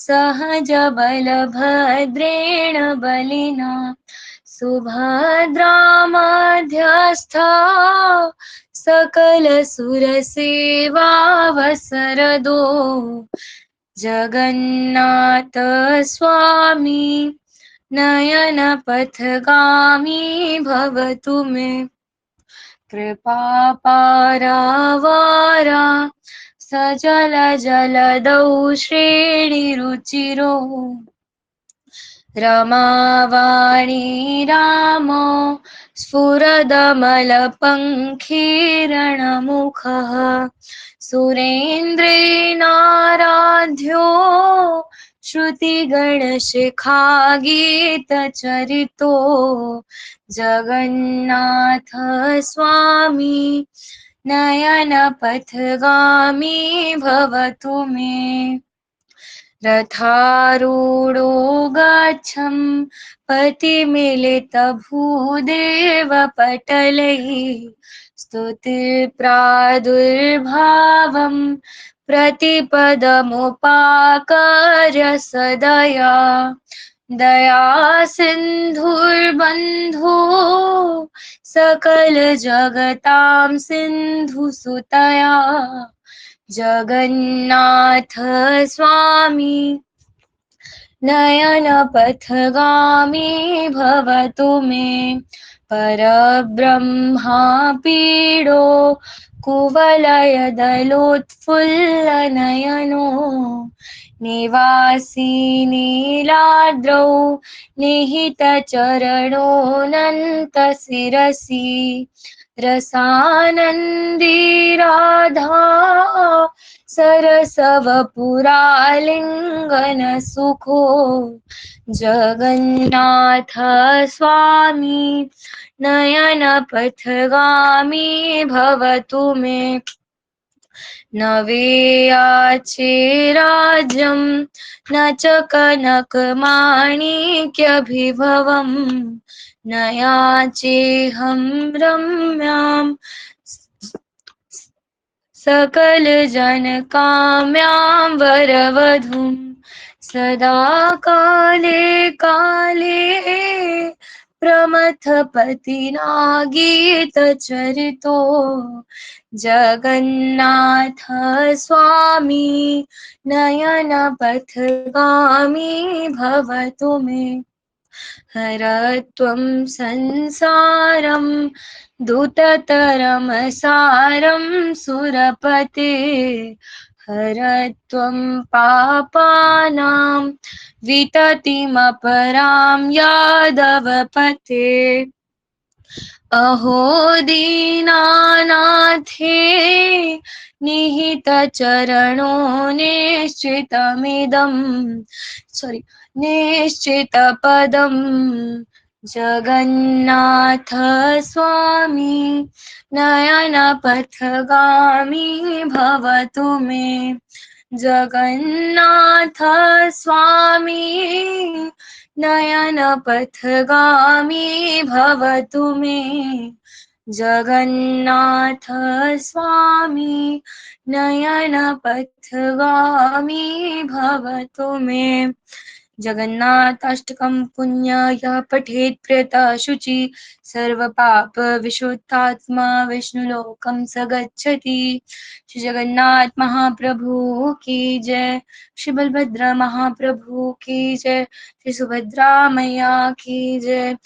सहज बलभद्रेण बलिना सुभद्रा मध्यस्था सकलसुरसेवावसरदो जगन्नाथ स्वामी नयन पथगामी भवतु मे कृपा पारावारा सजल जलदौ श्रेणिरुचिरो रमावाणी रामो स्फुरदमलपङ्खीरणमुखः सुरेन्द्रेणाराध्यो श्रुतिगणशिखागीतचरितो जगन्नाथ स्वामी नयन पथगामी भवतु मे रथारूढो गच्छं पतिमिलितभूदेवपटलैः स्तुतिप्रादुर्भावं प्रतिपदमुपाकर्य सदया दया सिन्धुर्बन्धो सकलजगतां सिन्धुसुतया जगन्नाथ स्वामी नयन पथगामी भवतु मे परब्रह्मा पीडो कुवलयदलोत्फुल्लनयनो निवासी नीलाद्रौ निहितचरणोऽनन्तशिरसि रसानन्दिराधा सरसवपुरालिङ्गनसुखो जगन्नाथ स्वामी नयन पथगामी भवतु मे न वेयाचे राज्यं न च कनकमाणिक्यभिभवम् न याचेऽहं रम्यां सकलजनकाम्यां वरवधूं सदा काले काले प्रमथपतिनागीतचरितो जगन्नाथ स्वामी नयन पथगामी भवतु मे हरत्वं संसारं दूततरमसारं सुरपते हरत्वं पापानां विततिमपरां यादवपते अहो दीनानाथे निहितचरणो निश्चितपदं जगन्नाथ स्वामी नयन पथगामी भवतु मे जगन्नाथ स्वामी नयन पथगामी भवतु मे जगन्नाथ स्वामी नयन पथगामी भवतु मे जगन्नाथाष्टकं पुण्य यः पठेत् प्रेतः शुचि सर्वपाप विशुद्धात्मा विष्णुलोकं स गच्छति। श्री जगन्नाथ महाप्रभु की जय। श्री बलभद्र महाप्रभु की जय। श्री सुभद्रा मैया की जय।